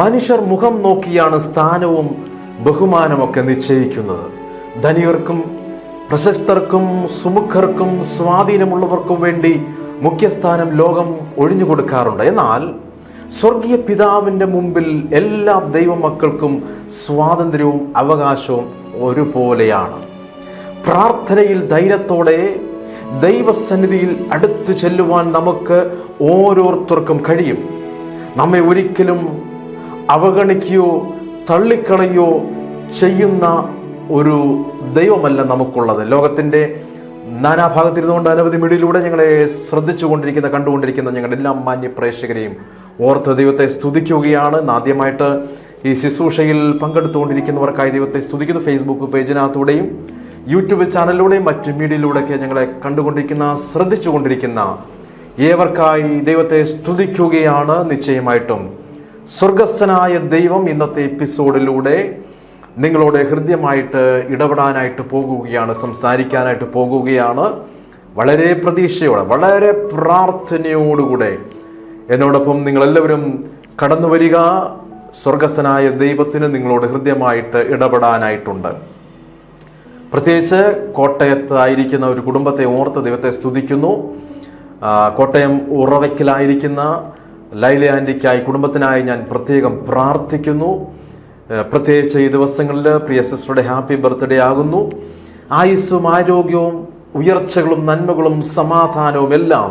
മനുഷ്യർ മുഖം നോക്കിയാണ് സ്ഥാനവും ബഹുമാനമൊക്കെ നിശ്ചയിക്കുന്നത്. ധനികർക്കും പ്രശസ്തർക്കും സുമുഖർക്കും സ്വാധീനമുള്ളവർക്കും വേണ്ടി മുഖ്യസ്ഥാനം ലോകം ഒഴിഞ്ഞു കൊടുക്കാറുണ്ട്. എന്നാൽ സ്വർഗീയ പിതാവിൻ്റെ മുമ്പിൽ എല്ലാ ദൈവമക്കൾക്കും സ്വാതന്ത്ര്യവും അവകാശവും ഒരുപോലെയാണ്. പ്രാർത്ഥനയിൽ ധൈര്യത്തോടെ ദൈവസന്നിധിയിൽ അടുത്തു ചെല്ലുവാൻ നമുക്ക് ഓരോരുത്തർക്കും കഴിയും. നമ്മെ ഒരിക്കലും അവഗണിക്കുകയോ തള്ളിക്കളയോ ചെയ്യുന്ന ഒരു ദൈവമല്ല നമുക്കുള്ളത്. ലോകത്തിൻ്റെ നാനാഭാഗത്തിരുന്നുകൊണ്ട് അനവധി മീഡിയയിലൂടെ ഞങ്ങളെ ശ്രദ്ധിച്ചുകൊണ്ടിരിക്കുന്ന കണ്ടുകൊണ്ടിരിക്കുന്ന ഞങ്ങളുടെ എല്ലാ മാന്യ പ്രേക്ഷകരെയും ഓർത്ത് ദൈവത്തെ സ്തുതിക്കുകയാണ്. ആദ്യമായിട്ട് ഈ ശുശ്രൂഷയിൽ പങ്കെടുത്തുകൊണ്ടിരിക്കുന്നവർക്കായി ദൈവത്തെ സ്തുതിക്കുന്നു. ഫേസ്ബുക്ക് പേജിനകത്തൂടെയും യൂട്യൂബ് ചാനലിലൂടെയും മറ്റ് മീഡിയയിലൂടെയൊക്കെ ഞങ്ങളെ കണ്ടുകൊണ്ടിരിക്കുന്ന ശ്രദ്ധിച്ചുകൊണ്ടിരിക്കുന്ന ഏവർക്കായി ദൈവത്തെ സ്തുതിക്കുകയാണ്. നിശ്ചയമായിട്ടും സ്വർഗസ്ഥനായ ദൈവം ഇന്നത്തെ എപ്പിസോഡിലൂടെ നിങ്ങളോട് ഹൃദ്യമായിട്ട് ഇടപെടാനായിട്ട് പോകുകയാണ്, സംസാരിക്കാനായിട്ട് പോകുകയാണ്. വളരെ പ്രതീക്ഷയോടെ, വളരെ പ്രാർത്ഥനയോടുകൂടെ എന്നോടൊപ്പം നിങ്ങളെല്ലാവരും കടന്നു വരിക. സ്വർഗസ്ഥനായ ദൈവത്തിന് നിങ്ങളോട് ഹൃദ്യമായിട്ട് ഇടപെടാനായിട്ടുണ്ട്. പ്രത്യേകിച്ച് കോട്ടയത്തായിരിക്കുന്ന ഒരു കുടുംബത്തെ ഓർത്ത് ദൈവത്തെ സ്തുതിക്കുന്നു. കോട്ടയം ഉറവയ്ക്കലായിരിക്കുന്ന ലൈല ആൻറ്റിക്കായി, കുടുംബത്തിനായി ഞാൻ പ്രത്യേകം പ്രാർത്ഥിക്കുന്നു. പ്രത്യേകിച്ച് ഈ ദിവസങ്ങളിൽ പ്രിയ സിസ്റ്ററുടെ ഹാപ്പി ബർത്ത്ഡേ ആകുന്നു. ആയുസ്സും ആരോഗ്യവും ഉയർച്ചകളും നന്മകളും സമാധാനവും എല്ലാം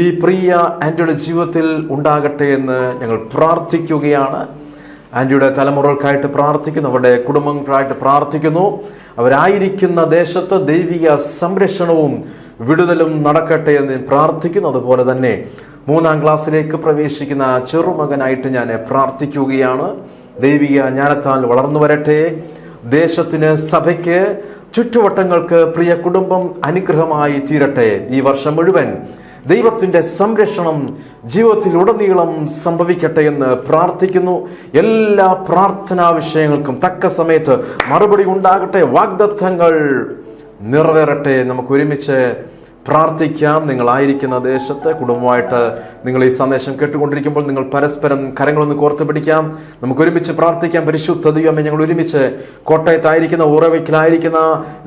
ഈ പ്രിയ ആൻറ്റിയുടെ ജീവിതത്തിൽ ഉണ്ടാകട്ടെ എന്ന് ഞങ്ങൾ പ്രാർത്ഥിക്കുകയാണ്. ആൻറ്റിയുടെ തലമുറകൾക്കായിട്ട് പ്രാർത്ഥിക്കുന്നു, അവരുടെ കുടുംബങ്ങൾക്കായിട്ട് പ്രാർത്ഥിക്കുന്നു. അവരായിരിക്കുന്ന ദേശത്ത് ദൈവിക സംരക്ഷണവും വിടുതലും നടക്കട്ടെ എന്ന് പ്രാർത്ഥിക്കുന്നു. അതുപോലെ തന്നെ 3ാം ക്ലാസ്സിലേക്ക് പ്രവേശിക്കുന്ന ചെറുമകനായിട്ട് ഞാൻ പ്രാർത്ഥിക്കുകയാണ്. ദൈവിക ജ്ഞാനത്താൽ വളർന്നു വരട്ടെ. ദേശത്തിന്, സഭയ്ക്ക്, ചുറ്റുവട്ടങ്ങൾക്ക് പ്രിയ കുടുംബം അനുഗ്രഹമായി തീരട്ടെ. ഈ വർഷം മുഴുവൻ ദൈവത്തിൻ്റെ സംരക്ഷണം ജീവിതത്തിൽ ഉടനീളം സംഭവിക്കട്ടെ എന്ന് പ്രാർത്ഥിക്കുന്നു. എല്ലാ പ്രാർത്ഥനാ വിഷയങ്ങൾക്കും തക്ക സമയത്ത് മറുപടി ഉണ്ടാകട്ടെ. വാഗ്ദത്തങ്ങൾ നിറവേറട്ടെ. നമുക്ക് ഒരുമിച്ച് പ്രാർത്ഥിക്കാം. നിങ്ങളായിരിക്കുന്ന ദേശത്ത് കുടുംബമായിട്ട് നിങ്ങൾ ഈ സന്ദേശം കേട്ടുകൊണ്ടിരിക്കുമ്പോൾ നിങ്ങൾ പരസ്പരം കരങ്ങളൊന്ന് കോർത്ത് പിടിക്കാം. നമുക്ക് ഒരുമിച്ച് പ്രാർത്ഥിക്കാം. പരിശുദ്ധ ദൈവമേ, ഞങ്ങൾ ഒരുമിച്ച് കോട്ടയത്തായിരിക്കുന്ന ഉറവയ്ക്കലായിരിക്കുന്ന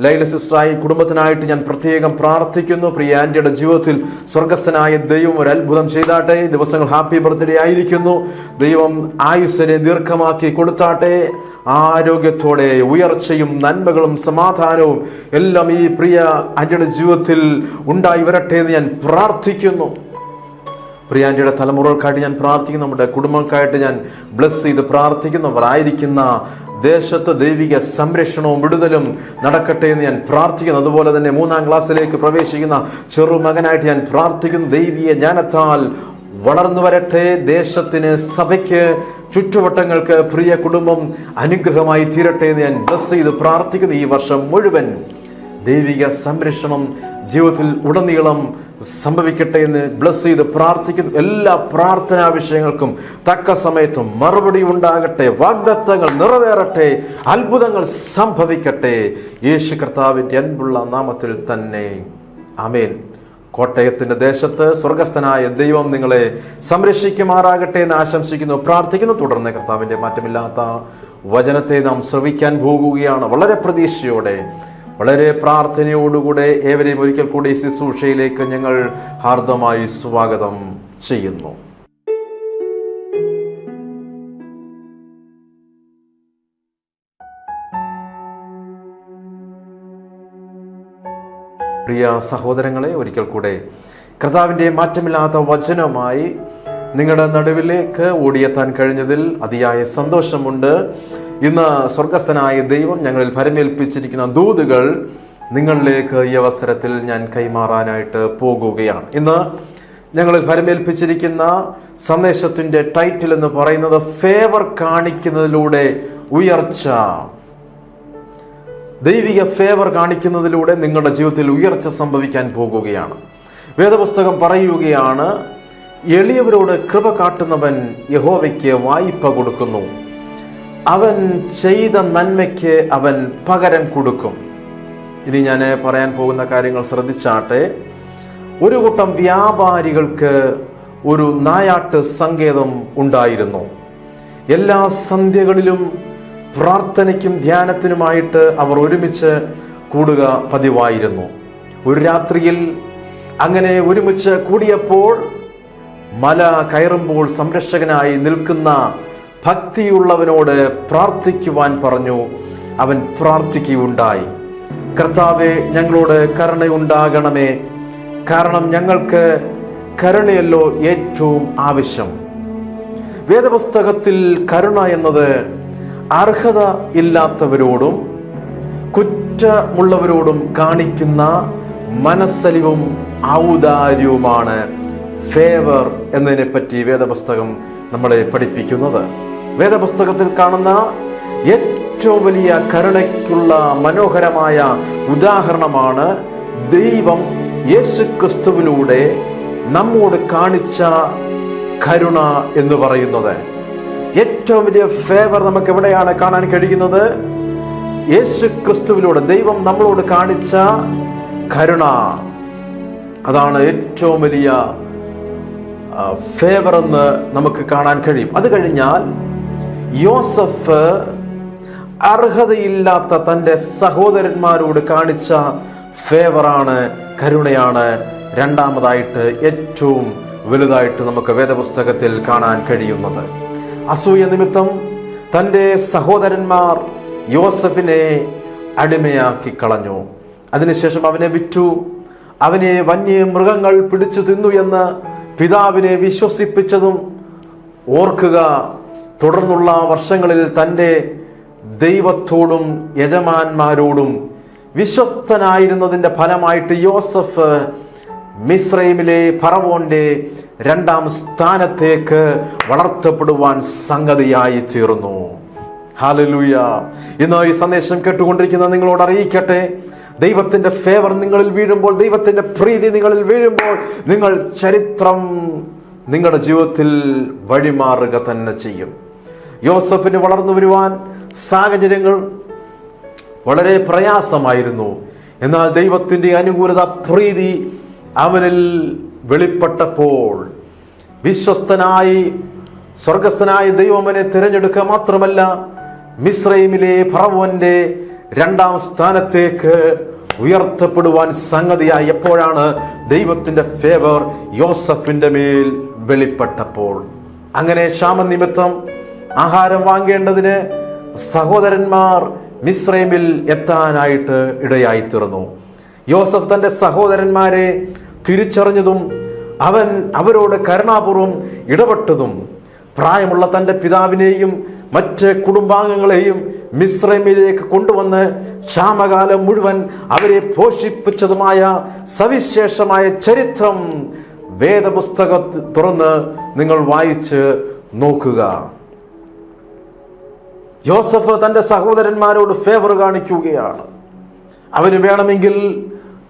ലൈല സിസ്റ്ററായി കുടുംബത്തിനായിട്ട് ഞാൻ പ്രത്യേകം പ്രാർത്ഥിക്കുന്നു. പ്രിയ ആൻറ്റിയുടെ ജീവിതത്തിൽ സ്വർഗസ്ഥനായ ദൈവം ഒരു അത്ഭുതം ചെയ്താട്ടെ. ദിവസങ്ങൾ ഹാപ്പി ബർത്ത്ഡേ ആയിരിക്കുന്നു. ദൈവം ആയുസ്സിനെ ദീർഘമാക്കി കൊടുത്താട്ടെ. ആരോഗ്യത്തോടെ ഉയർച്ചയും നന്മകളും സമാധാനവും എല്ലാം ഈ പ്രിയ ആൻറ്റിയുടെ ജീവിതത്തിൽ ഉണ്ടായി വരട്ടെ എന്ന് ഞാൻ പ്രാർത്ഥിക്കുന്നു. പ്രിയ ആൻറ്റിയുടെ തലമുറകൾക്കായിട്ട് ഞാൻ പ്രാർത്ഥിക്കുന്നു. നമ്മുടെ കുടുംബങ്ങൾക്കായിട്ട് ഞാൻ ബ്ലസ് ചെയ്ത് പ്രാർത്ഥിക്കുന്നു. അവരായിരിക്കുന്ന ദേശത്ത് ദൈവിക സംരക്ഷണവും വിടുതലും നടക്കട്ടെ എന്ന് ഞാൻ പ്രാർത്ഥിക്കുന്നു. അതുപോലെ തന്നെ 3ാം ക്ലാസ്സിലേക്ക് പ്രവേശിക്കുന്ന ചെറുമകനായിട്ട് ഞാൻ പ്രാർത്ഥിക്കുന്നു. ദൈവിക ജ്ഞാനത്താൽ വളർന്നു വരട്ടെ. ദേശത്തിന്, സഭയ്ക്ക്, ചുറ്റുവട്ടങ്ങൾക്ക് പ്രിയ കുടുംബം അനുഗ്രഹമായി തീരട്ടെ എന്ന് ഞാൻ ബ്ലസ് ചെയ്ത് പ്രാർത്ഥിക്കുന്നു. ഈ വർഷം മുഴുവൻ ദൈവിക സംരക്ഷണം ജീവിതത്തിൽ ഉടനീളം സംഭവിക്കട്ടെ എന്ന് ബ്ലസ് ചെയ്ത് പ്രാർത്ഥിക്കുന്നു. എല്ലാ പ്രാർത്ഥനാ വിഷയങ്ങൾക്കും തക്ക സമയത്തും മറുപടി ഉണ്ടാകട്ടെ. വാഗ്ദത്തങ്ങൾ നിറവേറട്ടെ. അത്ഭുതങ്ങൾ സംഭവിക്കട്ടെ. യേശു കർത്താവിൻ്റെ അൻപുള്ള നാമത്തിൽ തന്നെ ആമേൻ. കോട്ടയത്തിൻ്റെ ദേശത്ത് സ്വർഗസ്ഥനായ ദൈവം നിങ്ങളെ സംരക്ഷിക്കുമാറാകട്ടെ എന്ന് ആശംസിക്കുന്നു, പ്രാർത്ഥിക്കുന്നു. തുടർന്ന് കർത്താവിൻ്റെ മാറ്റമില്ലാത്ത വചനത്തെ നാം ശ്രവിക്കാൻ പോകുകയാണ്. വളരെ പ്രതീക്ഷയോടെ, വളരെ പ്രാർത്ഥനയോടുകൂടെ ഏവരെയും ഒരിക്കൽ കൂടി ശുശ്രൂഷയിലേക്ക് ഞങ്ങൾ ഹാർദമായി സ്വാഗതം ചെയ്യുന്നു. പ്രിയ സഹോദരങ്ങളെ, ഒരിക്കൽ കൂടെ കർത്താവിൻ്റെ മാറ്റമില്ലാത്ത വചനമായി നിങ്ങളുടെ നടുവിലേക്ക് ഓടിയെത്താൻ കഴിഞ്ഞതിൽ അതിയായ സന്തോഷമുണ്ട്. ഇന്ന് സ്വർഗസ്ഥനായ ദൈവം ഞങ്ങളിൽ ഭരമേൽപ്പിച്ചിരിക്കുന്ന ദൂതുകൾ നിങ്ങളിലേക്ക് ഈ അവസരത്തിൽ ഞാൻ കൈമാറാനായിട്ട് പോകുകയാണ്. ഇന്ന് ഞങ്ങളിൽ ഭരമേൽപ്പിച്ചിരിക്കുന്ന സന്ദേശത്തിൻ്റെ ടൈറ്റിൽ എന്ന് പറയുന്നത് ഫേവർ കാണിക്കുന്നതിലൂടെ ഉയർച്ച. ദൈവിക ഫേവർ കാണിക്കുന്നതിലൂടെ നിങ്ങളുടെ ജീവിതത്തിൽ ഉയർച്ച സംഭവിക്കാൻ പോകുകയാണ്. വേദപുസ്തകം പറയുകയാണ്, എളിയവരോട് കൃപ കാട്ടുന്നവൻ യഹോവയ്ക്ക് വായ്പ കൊടുക്കുന്നു, അവൻ ചെയ്ത നന്മയ്ക്ക് അവൻ പകരം കൊടുക്കും. ഇനി ഞാൻ പറയാൻ പോകുന്ന കാര്യങ്ങൾ ശ്രദ്ധിച്ചാട്ടെ. ഒരു കൂട്ടം വ്യാപാരികൾക്ക് ഒരു നായാട്ട് സങ്കേതം ഉണ്ടായിരുന്നു. എല്ലാ സന്ധ്യകളിലും പ്രാർത്ഥനയ്ക്കും ധ്യാനത്തിനുമായിട്ട് അവർ ഒരുമിച്ച് കൂടുക പതിവായിരുന്നു. ഒരു രാത്രിയിൽ അങ്ങനെ ഒരുമിച്ച് കൂടിയപ്പോൾ മല കയറുമ്പോൾ സംരക്ഷകനായി നിൽക്കുന്ന ഭക്തിയുള്ളവനോട് പ്രാർത്ഥിക്കുവാൻ പറഞ്ഞു. അവൻ പ്രാർത്ഥിക്കുകയുണ്ടായി. കർത്താവേ, ഞങ്ങളോട് കരുണയുണ്ടാകണമേ, കാരണം ഞങ്ങൾക്ക് കരുണയല്ലോ ഏറ്റവും ആവശ്യം. വേദപുസ്തകത്തിൽ കരുണ എന്നത് അർഹത ഇല്ലാത്തവരോടും കുറ്റമുള്ളവരോടും കാണിക്കുന്ന മനസ്സലിവും ഔദാര്യവുമാണ് ഫേവർ എന്നതിനെ പറ്റി വേദപുസ്തകം നമ്മളെ പഠിപ്പിക്കുന്നത്. വേദപുസ്തകത്തിൽ കാണുന്ന ഏറ്റവും വലിയ കരുണയ്ക്കുള്ള മനോഹരമായ ഉദാഹരണമാണ് ദൈവം യേശുക്രിസ്തുവിലൂടെ നമ്മോട് കാണിച്ച കരുണ എന്ന് പറയുന്നത്. ഏറ്റവും വലിയ ഫേവർ നമുക്ക് എവിടെയാണ് കാണാൻ കഴിയുന്നത്? യേശുക്രിസ്തുവിലൂടെ ദൈവം നമ്മളോട് കാണിച്ച കരുണ. അതാണ് ഏറ്റവും വലിയ ഫേവർ എന്ന് നമുക്ക് കാണാൻ കഴിയും. അത് കഴിഞ്ഞാൽ യോസഫ് അർഹതയില്ലാത്ത തൻ്റെ സഹോദരന്മാരോട് കാണിച്ച ഫേവറാണ്, കരുണയാണ് രണ്ടാമതായിട്ട് ഏറ്റവും വലുതായിട്ട് നമുക്ക് വേദപുസ്തകത്തിൽ കാണാൻ കഴിയുന്നത്. അസൂയ നിമിത്തം തൻ്റെ സഹോദരന്മാർ യോസഫിനെ അടിമയാക്കി കളഞ്ഞു. അതിനുശേഷം അവനെ വിറ്റു. അവനെ വന്യമൃഗങ്ങൾ പിടിച്ചു തിന്നു എന്ന് പിതാവിനെ വിശ്വസിപ്പിച്ചതും ഓർക്കുക. തുടർന്നുള്ള വർഷങ്ങളിൽ തൻ്റെ ദൈവത്തോടും യജമാന്മാരോടും വിശ്വസ്തനായിരുന്നതിൻ്റെ ഫലമായിട്ട് യോസഫ് മിസ്രൈമിലെ ഫറവോന്റെ 2ാം സ്ഥാനത്തേക്ക് വളർത്തപ്പെടുവാൻ സംഗതിയായി തീർന്നു. ഹല്ലേലൂയ. ഇന്ന് ഈ സന്ദേശം കേട്ടുകൊണ്ടിരിക്കുന്ന നിങ്ങളോട് അറിയിക്കട്ടെ, ദൈവത്തിന്റെ ഫേവർ നിങ്ങളിൽ വീഴുമ്പോൾ, ദൈവത്തിന്റെ പ്രീതി നിങ്ങളിൽ വീഴുമ്പോൾ, നിങ്ങൾ ചരിത്രം നിങ്ങളുടെ ജീവിതത്തിൽ വഴിമാറുക തന്നെ ചെയ്യും. യോസഫിന് വളർന്നു വരുവാൻ സാഹചര്യങ്ങൾ വളരെ പ്രയാസമായിരുന്നു. എന്നാൽ ദൈവത്തിന്റെ അനുകൂലത, പ്രീതി അവനിൽ വെളിപ്പെട്ടപ്പോൾ വിശ്വസ്തനായി സ്വർഗസ്ഥനായ ദൈവം അവനെ തിരഞ്ഞെടുക്കുക മാത്രമല്ല, മിസ്രൈമിലെ ഫറവോന്റെ 2ാം സ്ഥാനത്തേക്ക് ഉയർത്തപ്പെടുവാൻ സംഗതിയായി. എപ്പോഴാണ്? ദൈവത്തിന്റെ ഫേവർ യോസഫിന്റെ മേൽ വെളിപ്പെട്ടപ്പോൾ. അങ്ങനെ ക്ഷാമനിമിത്തം ആഹാരം വാങ്ങേണ്ടതിന് സഹോദരന്മാർ മിസ്രൈമിൽ എത്താനായിട്ട് ഇടയായി തീർന്നു. യോസഫ് തൻ്റെ സഹോദരന്മാരെ തിരിച്ചറിഞ്ഞതും അവൻ അവരോട് കരുണാപൂർവം ഇടപെട്ടതും പ്രായമുള്ള തൻ്റെ പിതാവിനെയും മറ്റ് കുടുംബാംഗങ്ങളെയും മിസ്രൈമിലേക്ക് കൊണ്ടുവന്ന് ക്ഷാമകാലം മുഴുവൻ അവരെ പോഷിപ്പിച്ചതുമായ സവിശേഷമായ ചരിത്രം വേദപുസ്തകം തുറന്ന് നിങ്ങൾ വായിച്ച് നോക്കുക. യോസഫ് തൻ്റെ സഹോദരന്മാരോട് ഫേവർ കാണിക്കുകയാണ്. അവന് വേണമെങ്കിൽ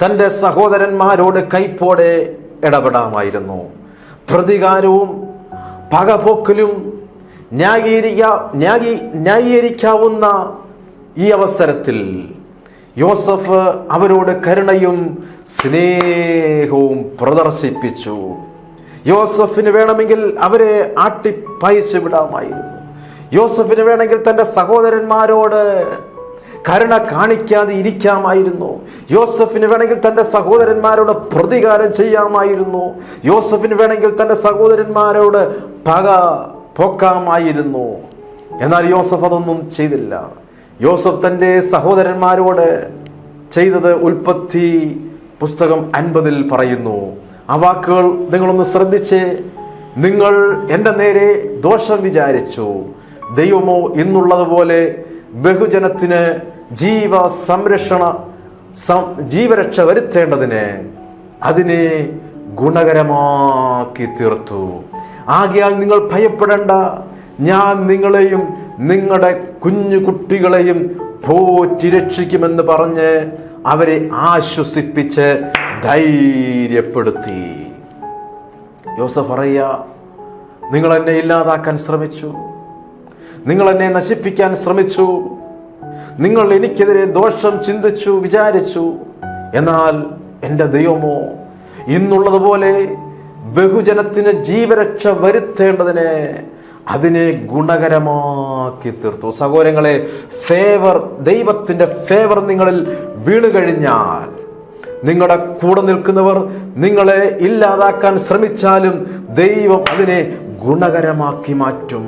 തൻ്റെ സഹോദരന്മാരോട് കൈപ്പോടെ ഇടപെടാമായിരുന്നു. പ്രതികാരവും പകപോക്കലും ന്യായീകരിക്കാവുന്ന ഈ അവസരത്തിൽ യോസഫ് അവരോട് കരുണയും സ്നേഹവും പ്രദർശിപ്പിച്ചു. യോസഫിന് വേണമെങ്കിൽ അവരെ ആട്ടിപ്പയച്ചു വിടാമായിരുന്നു. യോസഫിന് വേണമെങ്കിൽ തൻ്റെ സഹോദരന്മാരോട് കരുണ കാണിക്കാതെ ഇരിക്കാമായിരുന്നു. യോസഫിന് വേണമെങ്കിൽ തൻ്റെ സഹോദരന്മാരോട് പ്രതികാരം ചെയ്യാമായിരുന്നു. യോസഫിന് വേണമെങ്കിൽ തൻ്റെ സഹോദരന്മാരോട് പക പോക്കാമായിരുന്നു. എന്നാൽ യോസഫ് അതൊന്നും ചെയ്തില്ല. യോസഫ് തൻ്റെ സഹോദരന്മാരോട് ചെയ്തത് ഉൽപ്പത്തി പുസ്തകം 50 പറയുന്നു. ആ വാക്കുകൾ നിങ്ങളൊന്ന് ശ്രദ്ധിച്ച്, നിങ്ങൾ എൻ്റെ നേരെ ദോഷം വിചാരിച്ചു, ദൈവമോ ഇന്നുള്ളതുപോലെ ബഹുജനത്തിന് ജീവരക്ഷ വരുത്തേണ്ടതിന് അതിനെ ഗുണകരമാക്കി തീർത്തു. ആകയാൽ നിങ്ങൾ ഭയപ്പെടേണ്ട, ഞാൻ നിങ്ങളെയും നിങ്ങളുടെ കുഞ്ഞു കുട്ടികളെയും പോറ്റി രക്ഷിക്കുമെന്ന് പറഞ്ഞ് അവരെ ആശ്വസിപ്പിച്ച് ധൈര്യപ്പെടുത്തി. യോസഫ് പറയുക, നിങ്ങൾ എന്നെ ഇല്ലാതാക്കാൻ ശ്രമിച്ചു, നിങ്ങൾ എന്നെ നശിപ്പിക്കാൻ ശ്രമിച്ചു, നിങ്ങൾ എനിക്കെതിരെ ദോഷം ചിന്തിച്ചു, വിചാരിച്ചു. എന്നാൽ എൻ്റെ ദൈവമോ ഇന്നുള്ളതുപോലെ ബഹുജനത്തിന് ജീവരക്ഷ വരുത്തേണ്ടതിന് അതിനെ ഗുണകരമാക്കി തീർത്തു. സഹോദരങ്ങളെ, ദൈവത്തിൻ്റെ ഫേവർ നിങ്ങളിൽ വീണു കഴിഞ്ഞാൽ, നിങ്ങളുടെ കൂടെ നിൽക്കുന്നവർ നിങ്ങളെ ഇല്ലാതാക്കാൻ ശ്രമിച്ചാലും ദൈവം അതിനെ ഗുണകരമാക്കി മാറ്റും.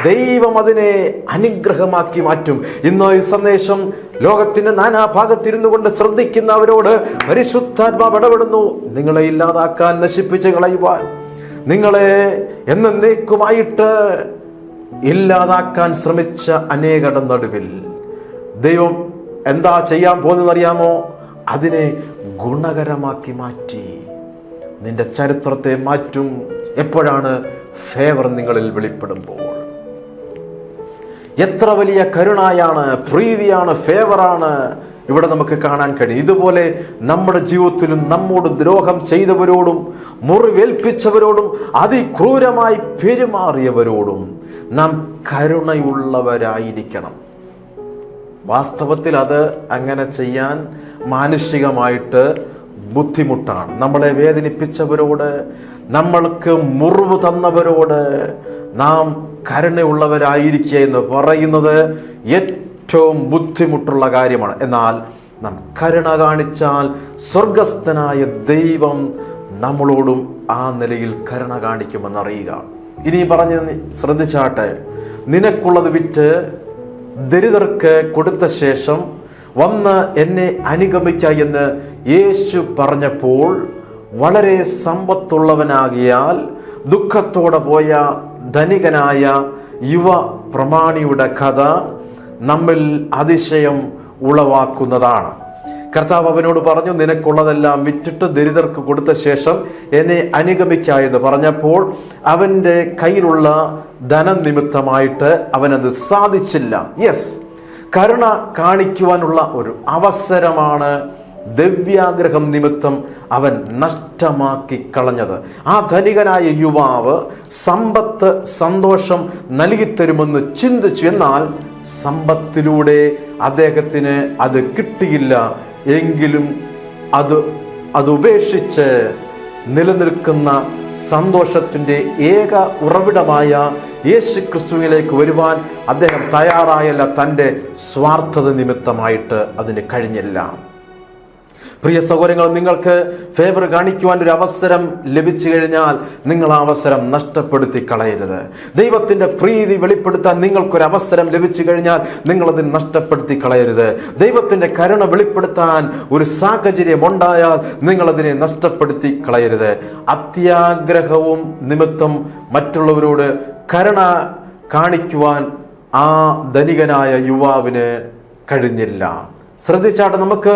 ദൈവം അതിനെ അനുഗ്രഹമാക്കി മാറ്റും. ഇന്ന് ഈ സന്ദേശം ലോകത്തിന്റെ നാനാഭാഗത്തിരുന്നു കൊണ്ട് ശ്രദ്ധിക്കുന്നവരോട് പരിശുദ്ധാത്മാവ് ഇടപെടുന്നു. നിങ്ങളെ ഇല്ലാതാക്കാൻ, നശിപ്പിച്ച് കളയുവാൻ, നിങ്ങളെ എന്നേക്കുമായിട്ട് ഇല്ലാതാക്കാൻ ശ്രമിച്ച അനേകരുടെ നടുവിൽ ദൈവം എന്താ ചെയ്യാൻ പോകുന്നതെന്നറിയാമോ? അതിനെ ഗുണകരമാക്കി മാറ്റി നിന്റെ ചരിത്രത്തെ മാറ്റും. എപ്പോഴാണ്? ഫേവർ നിങ്ങളിൽ വെളിപ്പെടുമ്പോൾ. എത്ര വലിയ കരുണയാണ്, പ്രീതിയാണ്, ഫേവറാണ് ഇവിടെ നമുക്ക് കാണാൻ കഴിയും. ഇതുപോലെ നമ്മുടെ ജീവിതത്തിലും നമ്മോട് ദ്രോഹം ചെയ്തവരോടും മുറിവേൽപ്പിച്ചവരോടും അതിക്രൂരമായി പെരുമാറിയവരോടും നാം കരുണയുള്ളവരായിരിക്കണം. വാസ്തവത്തിൽ അത് അങ്ങനെ ചെയ്യാൻ മാനുഷികമായിട്ട് ബുദ്ധിമുട്ടാണ്. നമ്മളെ വേദനിപ്പിച്ചവരോട്, നമ്മൾക്ക് മുറിവ് തന്നവരോട് നാം കരുണയുള്ളവരായിരിക്കുക എന്ന് പറയുന്നത് ഏറ്റവും ബുദ്ധിമുട്ടുള്ള കാര്യമാണ്. എന്നാൽ നാം കരുണ കാണിച്ചാൽ സ്വർഗസ്ഥനായ ദൈവം നമ്മളോടും ആ നിലയിൽ കരുണ കാണിക്കുമെന്നറിയുക. ഇനി പറഞ്ഞ് ശ്രദ്ധിച്ചാട്ടെ, നിനക്കുള്ളത് വിറ്റ് ദരിദ്രർക്ക് കൊടുത്ത ശേഷം വന്ന് എന്നെ അനുഗമിക്ക എന്ന് യേശു പറഞ്ഞപ്പോൾ വളരെ സമ്പത്തുള്ളവനാകിയാൽ ദുഃഖത്തോടെ പോയ ധനികനായ യുവ പ്രമാണിയുടെ കഥ നമ്മിൽ അതിശയം ഉളവാക്കുന്നതാണ്. കർത്താവ് അവനോട് പറഞ്ഞു, നിനക്കുള്ളതെല്ലാം വിറ്റിട്ട് ദരിദ്രർക്ക് കൊടുത്ത ശേഷം എന്നെ അനുഗമിക്ക എന്ന് പറഞ്ഞപ്പോൾ അവൻ്റെ കയ്യിലുള്ള ധനനിമിത്തമായിട്ട് അവനത് സാധിച്ചില്ല. യെസ്, കരുണ കാണിക്കുവാനുള്ള ഒരു അവസരമാണ് ദിവ്യാഗ്രഹം നിമിത്തം അവൻ നഷ്ടമാക്കി കളഞ്ഞത്. ആ ധനികനായ യുവാവ് സമ്പത്ത്, സന്തോഷം നൽകിത്തരുമെന്ന് ചിന്തിച്ചു. എന്നാൽ സമ്പത്തിലൂടെ അദ്ദേഹത്തിന് അത് കിട്ടിയില്ല. എങ്കിലും അത് ഉപേക്ഷിച്ച് നിലനിൽക്കുന്ന സന്തോഷത്തിൻ്റെ ഏക ഉറവിടമായ യേശു ക്രിസ്തുവിലേക്ക് വരുവാൻ അദ്ദേഹം തയ്യാറായല്ല. തൻ്റെ സ്വാർത്ഥത നിമിത്തമായിട്ട് അതിന് കഴിഞ്ഞില്ല. പ്രിയ സഹോദരങ്ങൾ, നിങ്ങൾക്ക് ഫേവർ കാണിക്കുവാൻ ഒരു അവസരം ലഭിച്ചു കഴിഞ്ഞാൽ നിങ്ങൾ ആ അവസരം നഷ്ടപ്പെടുത്തി കളയരുത്. ദൈവത്തിൻ്റെ പ്രീതി വെളിപ്പെടുത്താൻ നിങ്ങൾക്കൊരു അവസരം ലഭിച്ചു കഴിഞ്ഞാൽ നിങ്ങളത് നഷ്ടപ്പെടുത്തി കളയരുത്. ദൈവത്തിൻ്റെ കരുണ വെളിപ്പെടുത്താൻ ഒരു സാഹചര്യം ഉണ്ടായാൽ നിങ്ങളതിനെ നഷ്ടപ്പെടുത്തി കളയരുത്. അത്യാഗ്രഹവും നിമിത്തം മറ്റുള്ളവരോട് കരുണ കാണിക്കുവാൻ ആ ധനികനായ യുവാവിന് കഴിഞ്ഞില്ല. ശ്രദ്ധിച്ചാട്ടെ, നമുക്ക്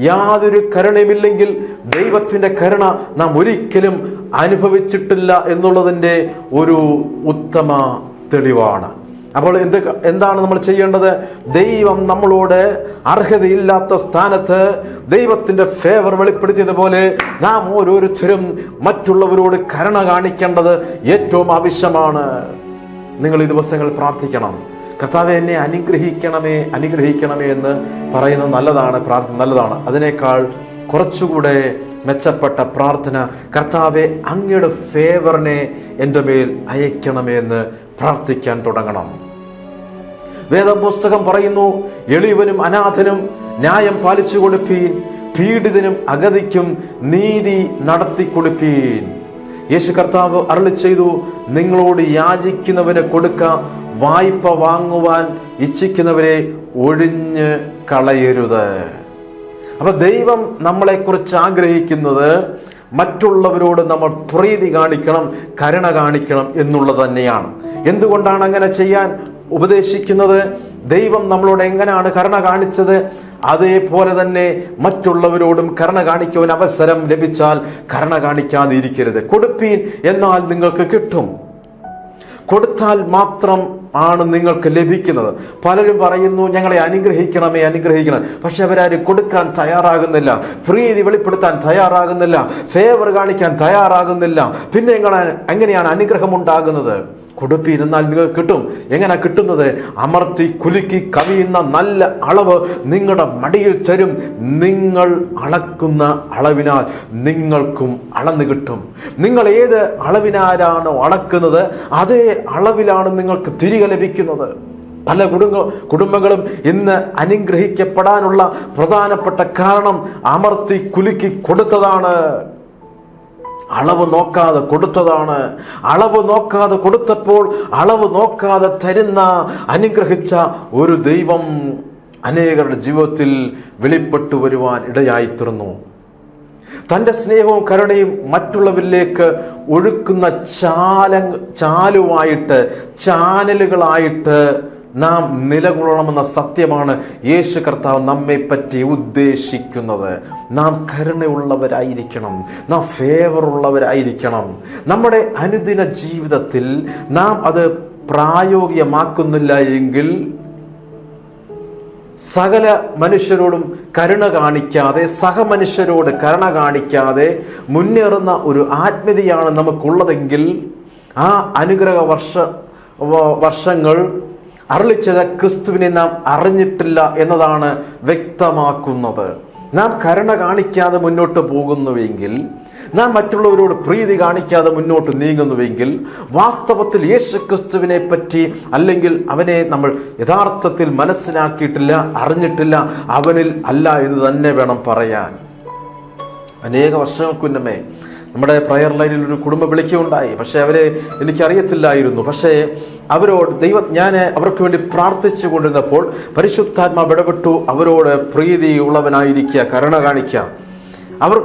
യാതൊരു കരുണയുമില്ലെങ്കിൽ ദൈവത്തിൻ്റെ കരുണ നാം ഒരിക്കലും അനുഭവിച്ചിട്ടില്ല എന്നുള്ളതിൻ്റെ ഒരു ഉത്തമ തെളിവാണ്. അപ്പോൾ എന്താണ് നമ്മൾ ചെയ്യേണ്ടത്? ദൈവം നമ്മളോട് അർഹതയില്ലാത്ത സ്ഥാനത്ത് ദൈവത്തിൻ്റെ ഫേവർ വെളിപ്പെടുത്തിയതുപോലെ നാം ഓരോരുത്തരും മറ്റുള്ളവരോട് കരുണ കാണിക്കേണ്ടത് ഏറ്റവും ആവശ്യമാണ്. നിങ്ങൾ ഈ ദിവസങ്ങൾ പ്രാർത്ഥിക്കണം. കർത്താവെ, എന്നെ അനുഗ്രഹിക്കണമേ, അനുഗ്രഹിക്കണമേ എന്ന് പറയുന്നത് നല്ലതാണ്, പ്രാർത്ഥന നല്ലതാണ്. അതിനേക്കാൾ കുറച്ചുകൂടെ മെച്ചപ്പെട്ട പ്രാർത്ഥന, കർത്താവെ, അങ്ങയുടെ ഫേവറിനെ എൻ്റെ മേൽ അയക്കണമേ എന്ന് പ്രാർത്ഥിക്കാൻ തുടങ്ങണം. വേദപുസ്തകം പറയുന്നു, എളിയവനും അനാഥനും ന്യായം പാലിച്ചു കൊടുപ്പീൻ, പീഡിതനും അഗതിക്കും നീതി നടത്തി കൊടുപ്പീൻ. യേശു കർത്താവ് അരുളി ചെയ്തു, നിങ്ങളോട് യാചിക്കുന്നവന് കൊടുക്ക, വായ്പ വാങ്ങുവാൻ ഇച്ഛിക്കുന്നവരെ ഒഴിഞ്ഞ് കളയരുത്. അപ്പൊ ദൈവം നമ്മളെക്കുറിച്ച് ആഗ്രഹിക്കുന്നത് മറ്റുള്ളവരോട് നമ്മൾ പ്രീതി കാണിക്കണം, കരുണ കാണിക്കണം എന്നുള്ളത് തന്നെയാണ്. എന്തുകൊണ്ടാണ് അങ്ങനെ ചെയ്യാൻ ഉപദേശിക്കുന്നത്? ദൈവം നമ്മളോട് എങ്ങനെയാണ് കരുണ കാണിച്ചത്, അതേപോലെ തന്നെ മറ്റുള്ളവരോടും കരുണ കാണിക്കുവാൻ അവസരം ലഭിച്ചാൽ കരുണ കാണിക്കാതെ ഇരിക്കരുത്. കൊടുപ്പീൻ, എന്നാൽ നിങ്ങൾക്ക് കിട്ടും. കൊടുത്താൽ മാത്രം ആണ് നിങ്ങൾക്ക് ലഭിക്കുന്നത്. പലരും പറയുന്നു, ഞങ്ങളെ അനുഗ്രഹിക്കണമേ, അനുഗ്രഹിക്കണം. പക്ഷെ അവരാരും കൊടുക്കാൻ തയ്യാറാകുന്നില്ല, പ്രീതി വെളിപ്പെടുത്താൻ തയ്യാറാകുന്നില്ല, ഫേവർ കാണിക്കാൻ തയ്യാറാകുന്നില്ല. പിന്നെ എങ്ങനെയാണ് അനുഗ്രഹം ഉണ്ടാകുന്നത്? കൊടുപ്പീൻ, എന്നാൽ നിങ്ങൾക്ക് കിട്ടും. എങ്ങനെ കിട്ടുന്നത്? അമർത്തി കുലുക്കി കവിയുന്ന നല്ല അളവ് നിങ്ങളുടെ മടിയിൽ തരും. നിങ്ങൾ അളക്കുന്ന അളവിനാൽ നിങ്ങൾക്കും അളന്നു കിട്ടും. നിങ്ങൾ ഏത് അളവിനാലാണോ അളക്കുന്നത് അതേ അളവിലാണ് നിങ്ങൾക്ക് തിരികെ ലഭിക്കുന്നത്. പല കുടുംബങ്ങളും ഇന്ന് അനുഗ്രഹിക്കപ്പെടാനുള്ള പ്രധാനപ്പെട്ട കാരണം അമർത്തി കുലുക്കി കൊടുത്തതാണ്. അളവ് നോക്കാതെ കൊടുത്തതാണ്. അളവ് നോക്കാതെ കൊടുത്തപ്പോൾ അളവ് നോക്കാതെ തരുന്ന അനുഗ്രഹിച്ച ഒരു ദൈവം അനേകരുടെ ജീവിതത്തിൽ വെളിപ്പെട്ടു വരുവാൻ ഇടയായിത്തീർന്നു. തൻ്റെ സ്നേഹവും കരുണയും മറ്റുള്ളവരിലേക്ക് ഒഴുക്കുന്ന ചാനലുകളായിട്ട് നാം നിലകൊള്ളണമെന്ന സത്യമാണ് യേശു കർത്താവ് നമ്മെ പറ്റി ഉദ്ദേശിക്കുന്നത്. നാം കരുണയുള്ളവരായിരിക്കണം, നാം ഫേവറുള്ളവരായിരിക്കണം. നമ്മുടെ അനുദിന ജീവിതത്തിൽ നാം അത് പ്രായോഗികമാക്കുന്നില്ല എങ്കിൽ സകല മനുഷ്യരോടും കരുണ കാണിക്കാതെ, സഹമനുഷ്യരോട് കരുണ കാണിക്കാതെ മുന്നേറുന്ന ഒരു ആത്മീയതയാണ് നമുക്കുള്ളതെങ്കിൽ ആ അനുഗ്രഹ വർഷങ്ങൾ അരുളിച്ചത് ക്രിസ്തുവിനെ നാം അറിഞ്ഞിട്ടില്ല എന്നതാണ് വ്യക്തമാക്കുന്നത്. നാം കരുണ കാണിക്കാതെ മുന്നോട്ട് പോകുന്നുവെങ്കിൽ, നാം മറ്റുള്ളവരോട് പ്രീതി കാണിക്കാതെ മുന്നോട്ട് നീങ്ങുന്നുവെങ്കിൽ, വാസ്തവത്തിൽ യേശു ക്രിസ്തുവിനെ പറ്റി അല്ലെങ്കിൽ അവനെ നമ്മൾ യഥാർത്ഥത്തിൽ മനസ്സിലാക്കിയിട്ടില്ല, അറിഞ്ഞിട്ടില്ല, അവനിൽ അല്ല എന്ന് തന്നെ വേണം പറയാൻ. അനേക വർഷങ്ങൾക്ക് മുന്നമേ നമ്മുടെ പ്രയർ ലൈനിൽ ഒരു കുടുംബം വിളിക്കുകയുണ്ടായി. പക്ഷേ അവരെ എനിക്കറിയത്തില്ലായിരുന്നു. പക്ഷേ ഞാൻ അവർക്ക് വേണ്ടി പ്രാർത്ഥിച്ചു കൊണ്ടിരുന്നപ്പോൾ പരിശുദ്ധാത്മാവ് ഇടപെട്ടു. അവരോട് പ്രീതി ഉള്ളവനായിരിക്കുക, കരുണ കാണിക്കുക. അവർ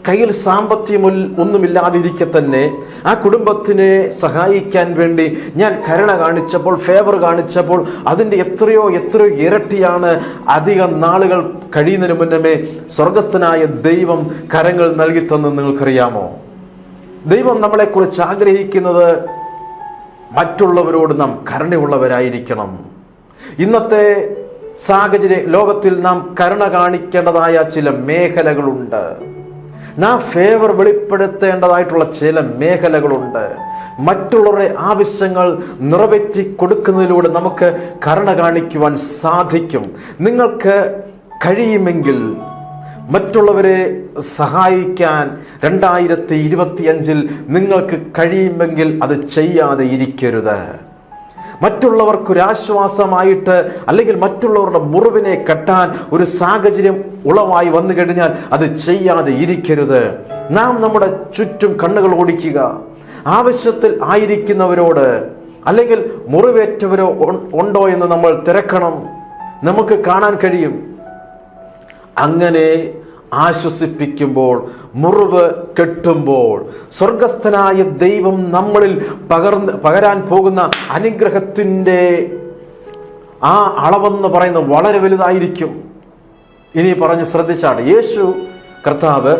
കയ്യിൽ സാമ്പത്തികം ഒന്നുമില്ലാതിരിക്കെ തന്നെ ആ കുടുംബത്തിനെ സഹായിക്കാൻ വേണ്ടി ഞാൻ കരുണ കാണിച്ചപ്പോൾ, ഫേവർ കാണിച്ചപ്പോൾ അതിൻ്റെ എത്രയോ ഇരട്ടിയാണ് അധികം നാളുകൾ കഴിയുന്നതിന് മുന്നമേ സ്വർഗസ്ഥനായ ദൈവം കരങ്ങൾ നൽകി തന്നെന്ന് നിങ്ങൾക്കറിയാമോ? ദൈവം നമ്മളെക്കുറിച്ച് ആഗ്രഹിക്കുന്നത് മറ്റുള്ളവരോട് നാം കരുണയുള്ളവരായിരിക്കണം. ഇന്നത്തെ സാഹചര്യ ലോകത്തിൽ നാം കരുണ കാണിക്കേണ്ടതായ ചില മേഖലകളുണ്ട്. നാം ഫേവർ വെളിപ്പെടുത്തേണ്ടതായിട്ടുള്ള ചില മേഖലകളുണ്ട്. മറ്റുള്ളവരുടെ ആവശ്യങ്ങൾ നിറവേറ്റി കൊടുക്കുന്നതിലൂടെ നമുക്ക് കരുണ കാണിക്കുവാൻ സാധിക്കും. നിങ്ങൾക്ക് കഴിയുമെങ്കിൽ മറ്റുള്ളവരെ സഹായിക്കാൻ 2025 നിങ്ങൾക്ക് കഴിയുമെങ്കിൽ അത് ചെയ്യാതെ ഇരിക്കരുത്. മറ്റുള്ളവർക്കൊരാശ്വാസമായിട്ട് അല്ലെങ്കിൽ മറ്റുള്ളവരുടെ മുറിവിനെ കെട്ടാൻ ഒരു സാഹചര്യം ഉളവായി വന്നു കഴിഞ്ഞാൽ അത് ചെയ്യാതെ ഇരിക്കരുത്. നാം നമ്മുടെ ചുറ്റും കണ്ണുകൾ ഓടിക്കുക. ആവശ്യത്തിൽ ആയിരിക്കുന്നവരോട് അല്ലെങ്കിൽ മുറിവേറ്റവരോ ഉണ്ടോ എന്ന് നമ്മൾ തിരക്കണം. നമുക്ക് കാണാൻ കഴിയും. അങ്ങനെ ആശ്വസിപ്പിക്കുമ്പോൾ, മുറിവ് കെട്ടുമ്പോൾ സ്വർഗസ്ഥനായ ദൈവം നമ്മളിൽ പകരാൻ പോകുന്ന അനുഗ്രഹത്തിൻ്റെ ആ അളവെന്ന് പറയുന്നത് വളരെ വലുതായിരിക്കും. ഇനി പറഞ്ഞ് ശ്രദ്ധിച്ചാണ്, യേശു കർത്താവ്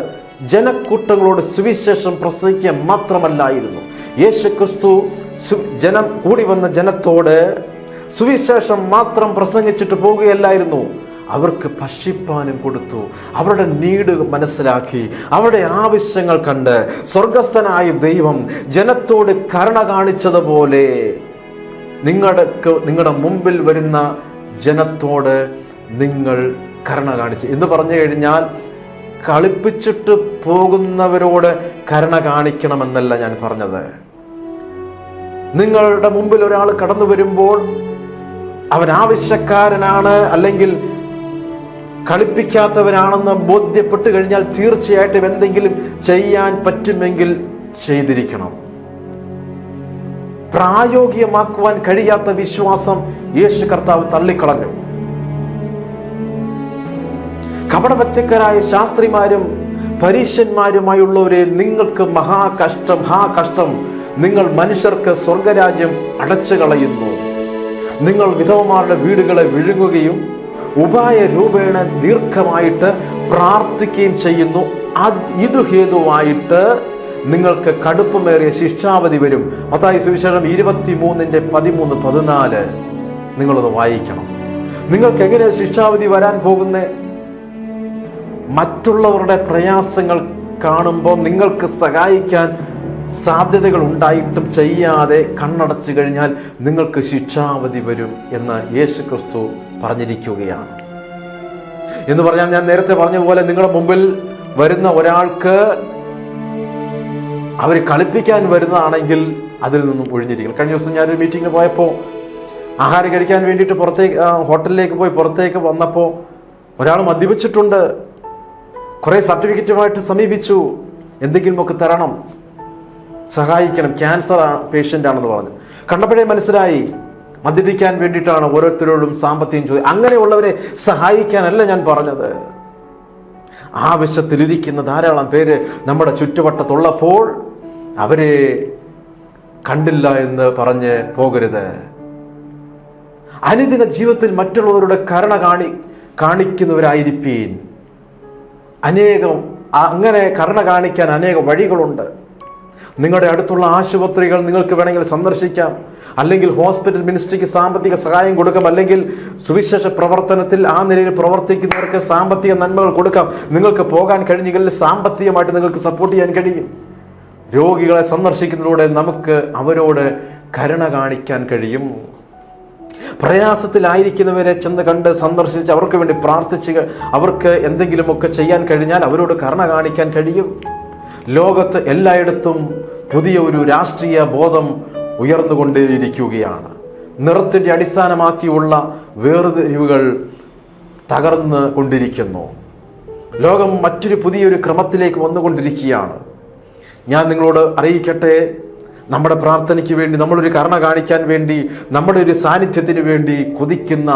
ജനക്കൂട്ടങ്ങളോട് സുവിശേഷം പ്രസംഗിക്കുക മാത്രമല്ലായിരുന്നു. യേശു ക്രിസ്തു ജനം കൂടി വന്ന ജനത്തോട് സുവിശേഷം മാത്രം പ്രസംഗിച്ചിട്ട് പോവുകയല്ലായിരുന്നു. അവർക്ക് ഭക്ഷിപ്പാനും കൊടുത്തു. അവരുടെ നീഡ് മനസ്സിലാക്കി, അവരുടെ ആവശ്യങ്ങൾ കണ്ട് സ്വർഗസ്ഥനായ ദൈവം ജനത്തോട് കരുണ കാണിച്ചതുപോലെ നിങ്ങളുടെ മുമ്പിൽ വരുന്ന ജനത്തോട് നിങ്ങൾ കരുണ കാണിച്ചു എന്ന് പറഞ്ഞു കഴിഞ്ഞാൽ കളിപ്പിച്ചിട്ട് പോകുന്നവരോട് കരുണ കാണിക്കണമെന്നല്ല ഞാൻ പറഞ്ഞത്. നിങ്ങളുടെ മുമ്പിൽ ഒരാൾ കടന്നു വരുമ്പോൾ അവൻ ആവശ്യക്കാരനാണ് അല്ലെങ്കിൽ കളിപ്പിക്കാത്തവനാണെന്ന് ബോധ്യപ്പെട്ട് കഴിഞ്ഞാൽ തീർച്ചയായിട്ടും എന്തെങ്കിലും ചെയ്യാൻ പറ്റുമെങ്കിൽ ചെയ്തിരിക്കണം. പ്രായോഗികമാക്കുവാൻ കഴിയാത്ത വിശ്വാസം യേശു കർത്താവ് തള്ളിക്കളഞ്ഞു. കപടഭക്തരായ ശാസ്ത്രിമാരും പരീശന്മാരുമായുള്ളവരെ, നിങ്ങൾക്ക് കഷ്ടം, നിങ്ങൾ മനുഷ്യർക്ക് സ്വർഗരാജ്യം അടച്ചു കളയുന്നു. നിങ്ങൾ വിധവമാരുടെ വീടുകളെ വിഴുങ്ങുകയും ഉപായ രൂപേണ ദീർഘമായിട്ട് പ്രാർത്ഥിക്കുകയും ചെയ്യുന്നു. ഇത് ഹേതുവായിട്ട് നിങ്ങൾക്ക് കടുപ്പമേറിയ ശിക്ഷാവധി വരും. മത്തായി സുവിശേഷം 23:13-14 നിങ്ങളൊന്ന് വായിക്കണം. നിങ്ങൾക്ക് എങ്ങനെ ശിക്ഷാവധി വരാൻ പോകുന്നേ? മറ്റുള്ളവരുടെ പ്രയാസങ്ങൾ കാണുമ്പോൾ നിങ്ങൾക്ക് സഹായിക്കാൻ സാധ്യതകൾ ഉണ്ടായിട്ടും ചെയ്യാതെ കണ്ണടച്ചു കഴിഞ്ഞാൽ നിങ്ങൾക്ക് ശിക്ഷാവധി വരും എന്ന് യേശുക്രിസ്തു പറഞ്ഞിരിക്കുകയാണ്. എന്ന് പറഞ്ഞാൽ, ഞാൻ നേരത്തെ പറഞ്ഞ പോലെ നിങ്ങളുടെ മുമ്പിൽ വരുന്ന ഒരാൾക്ക് അവർ കളിപ്പിക്കാൻ വരുന്നതാണെങ്കിൽ അതിൽ നിന്നും ഒഴിഞ്ഞിരിക്കണം. കഴിഞ്ഞ ദിവസം ഞാനൊരു മീറ്റിങ്ങിന് പോയപ്പോൾ ആഹാരം കഴിക്കാൻ വേണ്ടിയിട്ട് ഹോട്ടലിലേക്ക് പോയി പുറത്തേക്ക് വന്നപ്പോൾ ഒരാൾ മദ്യപിച്ചിട്ടുണ്ട്. കുറേ സർട്ടിഫിക്കറ്റുമായിട്ട് സമീപിച്ചു, എന്തെങ്കിലുമൊക്കെ തരണം, സഹായിക്കണം, ക്യാൻസർ പേഷ്യൻ്റ് ആണെന്ന് പറഞ്ഞു. കണ്ടപ്പോഴേ മനസ്സിലായി മദ്യപിക്കാൻ വേണ്ടിയിട്ടാണ് ഓരോരുത്തരോടും സാമ്പത്തികം ചോദിച്ചത്. അങ്ങനെയുള്ളവരെ സഹായിക്കാനല്ല ഞാൻ പറഞ്ഞത്. ആവശ്യത്തിലിരിക്കുന്ന ധാരാളം പേര് നമ്മുടെ ചുറ്റുവട്ടത്തുള്ളപ്പോൾ അവരെ കണ്ടില്ല എന്ന് പറഞ്ഞ് പോകരുത്. അനുദിന ജീവിതത്തിൽ മറ്റുള്ളവരുടെ കരുണ കാണിക്കുന്നവരായിരിപ്പീൻ. അങ്ങനെ കരുണ കാണിക്കാൻ അനേക വഴികളുണ്ട്. നിങ്ങളുടെ അടുത്തുള്ള ആശുപത്രികൾ നിങ്ങൾക്ക് വേണമെങ്കിൽ സന്ദർശിക്കാം, അല്ലെങ്കിൽ ഹോസ്പിറ്റൽ മിനിസ്ട്രിക്ക് സാമ്പത്തിക സഹായം കൊടുക്കാം, അല്ലെങ്കിൽ സുവിശേഷ പ്രവർത്തനത്തിൽ ആ നിലയിൽ പ്രവർത്തിക്കുന്നവർക്ക് സാമ്പത്തിക നന്മകൾ കൊടുക്കാം. നിങ്ങൾക്ക് പോകാൻ കഴിഞ്ഞെങ്കിൽ സാമ്പത്തികമായിട്ട് നിങ്ങൾക്ക് സപ്പോർട്ട് ചെയ്യാൻ കഴിയും. രോഗികളെ സന്ദർശിക്കുന്നതിലൂടെ നമുക്ക് അവരോട് കരുണ കാണിക്കാൻ കഴിയും. പ്രയാസത്തിലായിരിക്കുന്നവരെ ചെന്ന് കണ്ട് സന്ദർശിച്ച് അവർക്ക് വേണ്ടി പ്രാർത്ഥിച്ച് അവർക്ക് എന്തെങ്കിലുമൊക്കെ ചെയ്യാൻ കഴിഞ്ഞാൽ അവരോട് കരുണ കാണിക്കാൻ കഴിയും. ലോകത്ത് എല്ലായിടത്തും പുതിയ ഒരു രാഷ്ട്രീയ ബോധം ഉയർന്നുകൊണ്ടേയിരിക്കുകയാണ്. നിറത്തിൻ്റെ അടിസ്ഥാനമാക്കിയുള്ള വേർതിരിവുകൾ തകർന്നു കൊണ്ടിരിക്കുന്നു. ലോകം മറ്റൊരു പുതിയൊരു ക്രമത്തിലേക്ക് വന്നുകൊണ്ടിരിക്കുകയാണ്. ഞാൻ നിങ്ങളോട് അറിയിക്കട്ടെ, നമ്മുടെ പ്രാർത്ഥനയ്ക്ക് വേണ്ടി, നമ്മളൊരു കരുണ കാണിക്കാൻ വേണ്ടി, നമ്മുടെ ഒരു സാന്നിധ്യത്തിന് വേണ്ടി കൊതിക്കുന്ന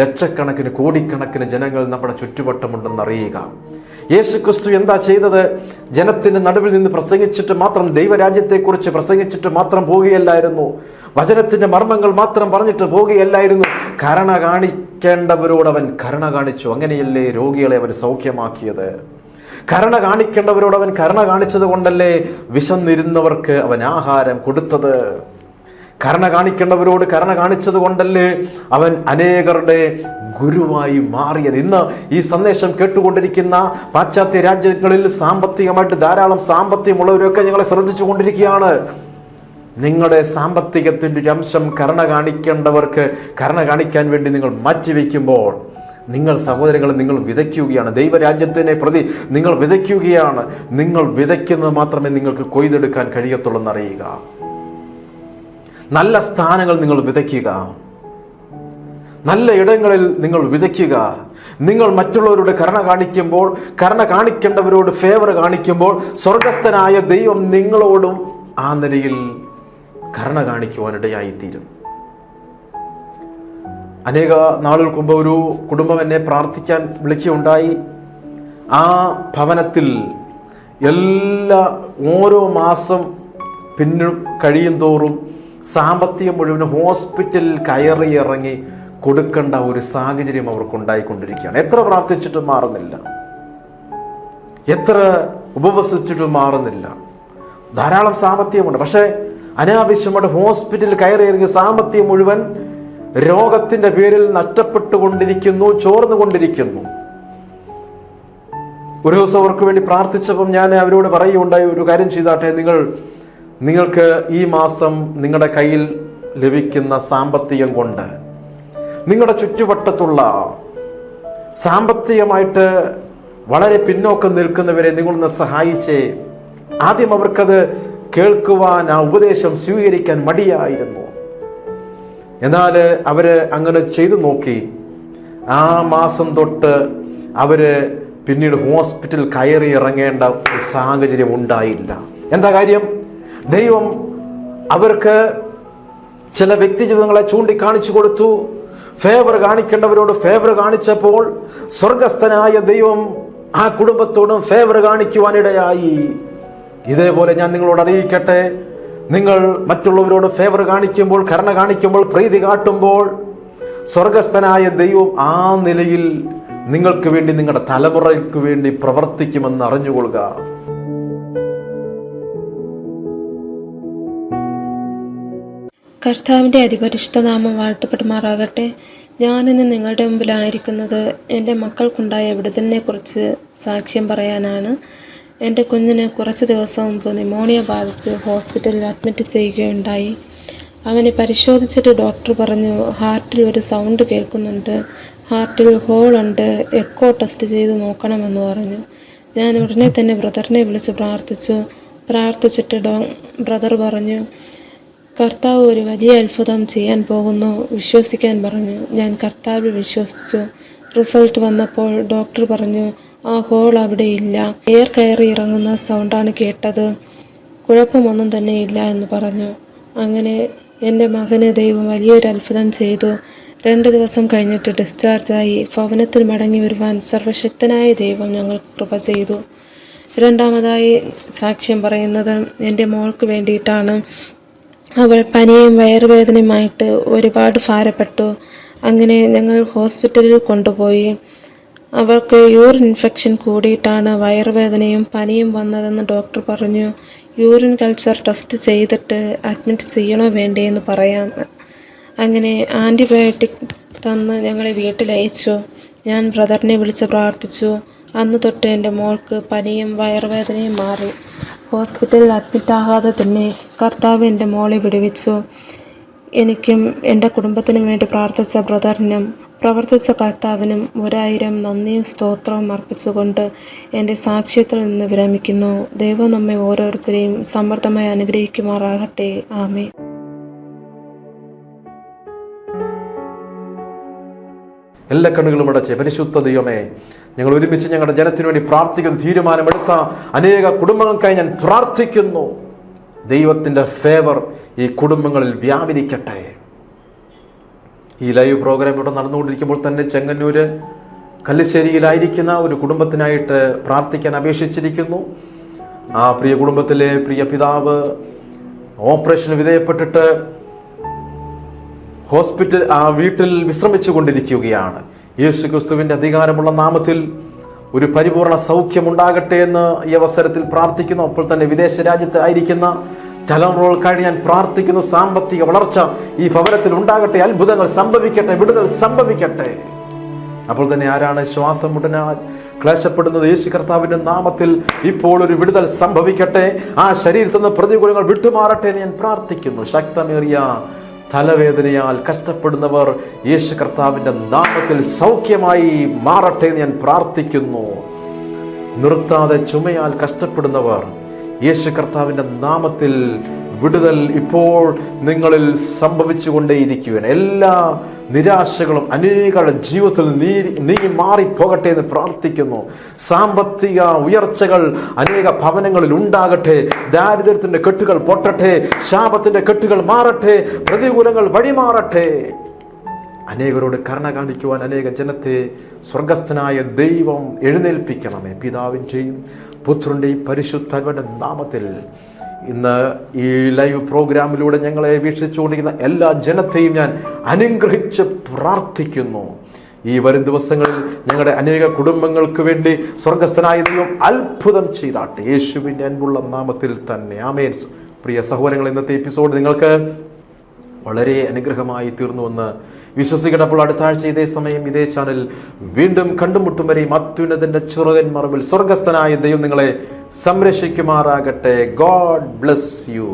ലക്ഷക്കണക്കിന് കോടിക്കണക്കിന് ജനങ്ങൾ നമ്മുടെ ചുറ്റുവട്ടമുണ്ടെന്ന് അറിയുക. യേശുക്രിസ്തു എന്താ ചെയ്തത്? ജനത്തിൻ്റെ നടുവിൽ നിന്ന് പ്രസംഗിച്ചിട്ട് മാത്രം, ദൈവരാജ്യത്തെക്കുറിച്ച് പ്രസംഗിച്ചിട്ട് മാത്രം പോവുകയല്ലായിരുന്നു. വചനത്തിൻ്റെ മർമ്മങ്ങൾ മാത്രം പറഞ്ഞിട്ട് പോവുകയല്ലായിരുന്നു. കരുണ കാണിക്കേണ്ടവരോട് അവൻ കരുണ കാണിച്ചു. അങ്ങനെയല്ലേ രോഗികളെ അവൻ സൗഖ്യമാക്കിയത്? കരുണ കാണിക്കേണ്ടവരോട് അവൻ കരുണ കാണിച്ചത് കൊണ്ടല്ലേ വിശന്നിരുന്നവർക്ക് അവൻ ആഹാരം കൊടുത്തത്? കരുണ കാണിക്കേണ്ടവരോട് കരുണ കാണിച്ചത് കൊണ്ടല്ലേ അവൻ അനേകരുടെ ഗുരുവായി മാറിയത്? ഇന്ന് ഈ സന്ദേശം കേട്ടുകൊണ്ടിരിക്കുന്ന പാശ്ചാത്യ രാജ്യങ്ങളിൽ സാമ്പത്തികമായിട്ട് ധാരാളം സാമ്പത്തികമുള്ളവരൊക്കെ ഞങ്ങളെ ശ്രദ്ധിച്ചു കൊണ്ടിരിക്കുകയാണ്. നിങ്ങളുടെ സാമ്പത്തികത്തിൻ്റെ ഒരു അംശം കരുണ കാണിക്കേണ്ടവർക്ക് കരുണ കാണിക്കാൻ വേണ്ടി നിങ്ങൾ മാറ്റിവെക്കുമ്പോൾ നിങ്ങൾ സഹോദരങ്ങളെ നിങ്ങൾ വിതയ്ക്കുകയാണ്. ദൈവരാജ്യത്തിനെ പ്രതി നിങ്ങൾ വിതയ്ക്കുകയാണ്. നിങ്ങൾ വിതയ്ക്കുന്നത് മാത്രമേ നിങ്ങൾക്ക് കൊയ്തെടുക്കാൻ കഴിയത്തുള്ളൂ എന്നറിയുക. നല്ല സ്ഥാനങ്ങൾ നിങ്ങൾ വിതയ്ക്കുക, നല്ല ഇടങ്ങളിൽ നിങ്ങൾ വിതയ്ക്കുക. നിങ്ങൾ മറ്റുള്ളവരോട് കരുണ കാണിക്കുമ്പോൾ, കരുണ കാണിക്കേണ്ടവരോട് ഫേവർ കാണിക്കുമ്പോൾ, സ്വർഗസ്ഥനായ ദൈവം നിങ്ങളോടും ആ നിലയിൽ കരുണ കാണിക്കുവാനിടയായിത്തീരും. അനേക നാളുകൾക്ക് മുമ്പ് ഒരു കുടുംബം എന്നെ പ്രാർത്ഥിക്കാൻ വിളിക്കുകയുണ്ടായി. ആ ഭവനത്തിൽ ഓരോ മാസം കഴിയും തോറും സാമ്പത്തികം മുഴുവൻ ഹോസ്പിറ്റലിൽ കയറി ഇറങ്ങി കൊടുക്കേണ്ട ഒരു സാഹചര്യം അവർക്കുണ്ടായിക്കൊണ്ടിരിക്കുകയാണ്. എത്ര പ്രാർത്ഥിച്ചിട്ടും മാറുന്നില്ല, എത്ര ഉപവസിച്ചിട്ടും മാറുന്നില്ല. ധാരാളം സാമ്പത്തികമുണ്ട്, പക്ഷേ അനാവശ്യമായിട്ട് ഹോസ്പിറ്റലിൽ കയറി ഇറങ്ങി സാമ്പത്തികം മുഴുവൻ രോഗത്തിൻ്റെ പേരിൽ നഷ്ടപ്പെട്ടുകൊണ്ടിരിക്കുന്നു, ചോർന്നുകൊണ്ടിരിക്കുന്നു. ഒരു ദിവസം അവർക്ക് വേണ്ടി പ്രാർത്ഥിച്ചപ്പം ഞാൻ അവരോട് പറയുകയുണ്ടായി, ഒരു കാര്യം ചെയ്താട്ടെ, നിങ്ങൾക്ക് ഈ മാസം നിങ്ങളുടെ കയ്യിൽ ലഭിക്കുന്ന സാമ്പത്തികം കൊണ്ട് നിങ്ങളുടെ ചുറ്റുവട്ടത്തുള്ള സാമ്പത്തികമായിട്ട് വളരെ പിന്നോക്കം നിൽക്കുന്നവരെ നിങ്ങളൊന്ന് സഹായിച്ചേ. ആദ്യം അവർക്കത് കേൾക്കുവാൻ, ആ ഉപദേശം സ്വീകരിക്കാൻ മടിയായിരുന്നു. എന്നാൽ അവര് അങ്ങനെ ചെയ്തു നോക്കി. ആ മാസം തൊട്ട് അവര് പിന്നീട് ഹോസ്പിറ്റൽ കയറി ഇറങ്ങേണ്ട ഒരു സാഹചര്യം ഉണ്ടായില്ല. എന്താ കാര്യം? ദൈവം അവർക്ക് ചില വ്യക്തി ജീവിതങ്ങളെ ചൂണ്ടിക്കാണിച്ചു കൊടുത്തു. ഫേവർ കാണിക്കേണ്ടവരോട് ഫേവർ കാണിച്ചപ്പോൾ സ്വർഗസ്ഥനായ ദൈവം ആ കുടുംബത്തോടും ഫേവർ കാണിക്കുവാനിടയായി. ഇതേപോലെ ഞാൻ നിങ്ങളോട് അറിയിക്കട്ടെ, നിങ്ങൾ മറ്റുള്ളവരോട് ഫേവർ കാണിക്കുമ്പോൾ, കരുണ കാണിക്കുമ്പോൾ, പ്രീതി കാട്ടുമ്പോൾ സ്വർഗസ്ഥനായ ദൈവം ആ നിലയിൽ നിങ്ങൾക്ക് വേണ്ടി, നിങ്ങളുടെ തലമുറയ്ക്ക് വേണ്ടി പ്രവർത്തിക്കുമെന്ന് അറിഞ്ഞുകൊള്ളുക. കർത്താവിൻ്റെ അതിപരിശുദ്ധ നാമം വാഴ്ത്തപ്പെടുമാറാകട്ടെ. ഞാനിന്ന് നിങ്ങളുടെ മുമ്പിലായിരിക്കുന്നത് എൻ്റെ മക്കൾക്കുണ്ടായ വിടുതലിനെക്കുറിച്ച് സാക്ഷ്യം പറയാനാണ്. എൻ്റെ കുഞ്ഞിന് കുറച്ച് ദിവസം മുമ്പ് ന്യൂമോണിയ ബാധിച്ച് ഹോസ്പിറ്റലിൽ അഡ്മിറ്റ് ചെയ്യുകയുണ്ടായി. അവനെ പരിശോധിച്ചിട്ട് ഡോക്ടർ പറഞ്ഞു, ഹാർട്ടിൽ ഒരു സൗണ്ട് കേൾക്കുന്നുണ്ട്, ഹാർട്ടിൽ ഹോളുണ്ട്, എക്കോ ടെസ്റ്റ് ചെയ്ത് നോക്കണമെന്ന് പറഞ്ഞു. ഞാൻ ഉടനെ തന്നെ ബ്രദറിനെ വിളിച്ച് പ്രാർത്ഥിച്ചിട്ട് ബ്രദർ പറഞ്ഞു, കർത്താവ് ഒരു വലിയ അത്ഭുതം ചെയ്യാൻ പോകുന്നു, വിശ്വസിക്കാൻ പറഞ്ഞു. ഞാൻ കർത്താവിൽ വിശ്വസിച്ചു. റിസൾട്ട് വന്നപ്പോൾ ഡോക്ടർ പറഞ്ഞു, ആ ഹോൾ അവിടെ ഇല്ല, എയർ കയറി ഇറങ്ങുന്ന സൗണ്ടാണ് കേട്ടത്, കുഴപ്പമൊന്നും തന്നെ ഇല്ല എന്ന് പറഞ്ഞു. അങ്ങനെ എൻ്റെ മകന് ദൈവം വലിയൊരു അത്ഭുതം ചെയ്തു. 2 ദിവസം കഴിഞ്ഞിട്ട് ഡിസ്ചാർജായി ഭവനത്തിൽ മടങ്ങി വരുവാൻ സർവശക്തനായ ദൈവം ഞങ്ങൾക്ക് കൃപ ചെയ്തു. രണ്ടാമതായി സാക്ഷ്യം പറയുന്നത് എൻ്റെ മോൾക്ക് വേണ്ടിയിട്ടാണ്. അവൾ പനിയും വയറുവേദനയുമായിട്ട് ഒരുപാട് ഭാരപ്പെട്ടു. അങ്ങനെ ഞങ്ങൾ ഹോസ്പിറ്റലിൽ കൊണ്ടുപോയി. അവൾക്ക് യൂറിൻ ഇൻഫെക്ഷൻ കൂടിയിട്ടാണ് വയറുവേദനയും പനിയും വന്നതെന്ന് ഡോക്ടർ പറഞ്ഞു. യൂറിൻ കൾച്ചർ ടെസ്റ്റ് ചെയ്തിട്ട് അഡ്മിറ്റ് ചെയ്യണോ വേണ്ടേ എന്ന് പറയാം. അങ്ങനെ ആൻറ്റിബയോട്ടിക് തന്ന് ഞങ്ങളെ വീട്ടിലയച്ചു. ഞാൻ ബ്രദറിനെ വിളിച്ച് പ്രാർത്ഥിച്ചു. അന്ന് തൊട്ട് എൻ്റെ മോൾക്ക് പനിയും വയറുവേദനയും മാറി. ഹോസ്പിറ്റലിൽ അഡ്മിറ്റാകാതെ തന്നെ കർത്താവ് എൻ്റെ മോളെ വിടുവിച്ചു. എനിക്കും എൻ്റെ കുടുംബത്തിനും വേണ്ടി പ്രാർത്ഥിച്ച ബ്രദറിനും പ്രവർത്തിച്ച കർത്താവിനും 1000 നന്ദിയും സ്തോത്രവും അർപ്പിച്ചുകൊണ്ട് എൻ്റെ സാക്ഷ്യത്തിൽ നിന്ന് വിരമിക്കുന്നു. ദൈവം നമ്മെ ഓരോരുത്തരെയും സമൃദ്ധമായി അനുഗ്രഹിക്കുമാറാകട്ടെ. ആമേൻ. എല്ലാ കണ്ണുകളും അടച്ച് പരിശുദ്ധ ദൈവമേ, ഞങ്ങൾ ഒരുമിച്ച് ഞങ്ങളുടെ ജനത്തിനു വേണ്ടി പ്രാർത്ഥിക്കുന്ന തീരുമാനമെടുത്ത അനേക കുടുംബങ്ങൾക്കായി ഞാൻ പ്രാർത്ഥിക്കുന്നു. ദൈവത്തിൻ്റെ ഫേവർ ഈ കുടുംബങ്ങളിൽ വ്യാപരിക്കട്ടെ. ഈ ലൈവ് പ്രോഗ്രാം ഇവിടെ നടന്നുകൊണ്ടിരിക്കുമ്പോൾ തന്നെ ചെങ്ങന്നൂര് കല്ലിശ്ശേരിയിലായിരിക്കുന്ന ഒരു കുടുംബത്തിനായിട്ട് പ്രാർത്ഥിക്കാൻ അപേക്ഷിച്ചിരിക്കുന്നു. ആ പ്രിയ കുടുംബത്തിലെ പ്രിയ പിതാവ് ഓപ്പറേഷന് വിധേയപ്പെട്ടിട്ട് വീട്ടിൽ വിശ്രമിച്ചു കൊണ്ടിരിക്കുകയാണ്. യേശു ക്രിസ്തുവിൻ്റെ അധികാരമുള്ള നാമത്തിൽ ഒരു പരിപൂർണ സൗഖ്യമുണ്ടാകട്ടെ എന്ന് ഈ അവസരത്തിൽ പ്രാർത്ഥിക്കുന്നു. അപ്പോൾ തന്നെ വിദേശ രാജ്യത്ത് ആയിരിക്കുന്ന തലമുറകൾക്കായി ഞാൻ പ്രാർത്ഥിക്കുന്നു. സാമ്പത്തിക വളർച്ച ഈ ഭവനത്തിൽ ഉണ്ടാകട്ടെ, അത്ഭുതങ്ങൾ സംഭവിക്കട്ടെ, വിടുതൽ സംഭവിക്കട്ടെ. അപ്പോൾ തന്നെ ആരാണ് ശ്വാസം മുട്ടനാൽ ക്ലേശപ്പെടുന്നത്, യേശു കർത്താവിൻ്റെ നാമത്തിൽ ഇപ്പോൾ ഒരു വിടുതൽ സംഭവിക്കട്ടെ. ആ ശരീരത്തിൽ നിന്ന് പ്രതികൂലങ്ങൾ വിട്ടുമാറട്ടെ എന്ന് ഞാൻ പ്രാർത്ഥിക്കുന്നു. ശക്തമേറിയ തലവേദനയാൽ കഷ്ടപ്പെടുന്നവർ യേശു കർത്താവിൻ്റെ നാമത്തിൽ സൗഖ്യമായി മാറട്ടെ എന്ന് ഞാൻ പ്രാർത്ഥിക്കുന്നു. നിർത്താതെ ചുമയാൽ കഷ്ടപ്പെടുന്നവർ യേശു കർത്താവിൻ്റെ നാമത്തിൽ വിടുതൽ ഇപ്പോൾ നിങ്ങളിൽ സംഭവിച്ചു കൊണ്ടേയിരിക്കുകയാണ്. എല്ലാ നിരാശകളും അനേകരുടെ ജീവിതത്തിൽ നീങ്ങി മാറിപ്പോകട്ടെ എന്ന് പ്രാർത്ഥിക്കുന്നു. സാമ്പത്തിക ഉയർച്ചകൾ അനേക ഭവനങ്ങളിൽ ഉണ്ടാകട്ടെ. ദാരിദ്ര്യത്തിൻ്റെ കെട്ടുകൾ പൊട്ടട്ടെ, ശാപത്തിൻ്റെ കെട്ടുകൾ മാറട്ടെ, പ്രതികൂലങ്ങൾ വഴിമാറട്ടെ. അനേകരോട് കരുണ കാണിക്കുവാൻ അനേക ജനത്തെ സ്വർഗസ്ഥനായ ദൈവം എഴുന്നേൽപ്പിക്കണമേ. പിതാവിൻ്റെയും പുത്രൻ്റെയും പരിശുദ്ധാത്മാവിൻ്റെ നാമത്തിൽ ഇന്ന് ഈ ലൈവ് പ്രോഗ്രാമിലൂടെ ഞങ്ങളെ വീക്ഷിച്ചുകൊണ്ടിരിക്കുന്ന എല്ലാ ജനത്തെയും ഞാൻ അനുഗ്രഹിച്ച് പ്രാർത്ഥിക്കുന്നു. ഈ വരും ദിവസങ്ങളിൽ ഞങ്ങളുടെ അനേക കുടുംബങ്ങൾക്ക് വേണ്ടി സ്വർഗസ്ഥനായ ദൈവം അത്ഭുതം ചെയ്താട്ടെ, യേശുവിൻ്റെ അൻപുള്ള നാമത്തിൽ തന്നെ. ആമേൻ. പ്രിയ സഹോദരങ്ങൾ, ഇന്നത്തെ എപ്പിസോഡ് നിങ്ങൾക്ക് വളരെ അനുഗ്രഹമായി തീർന്നുവെന്ന് വിശ്വസിക്കട്ടെ. അപ്പോൾ അടുത്ത ആഴ്ച ഇതേ സമയം ഇതേ ചാനൽ വീണ്ടും കണ്ടുമുട്ടും വരെയും അത്യുന്നതന്റെ ചിറകിൻ മറവിൽ സ്വർഗസ്ഥനായ ദൈവം നിങ്ങളെ സംരക്ഷിക്കുമാറാകട്ടെ. God bless you.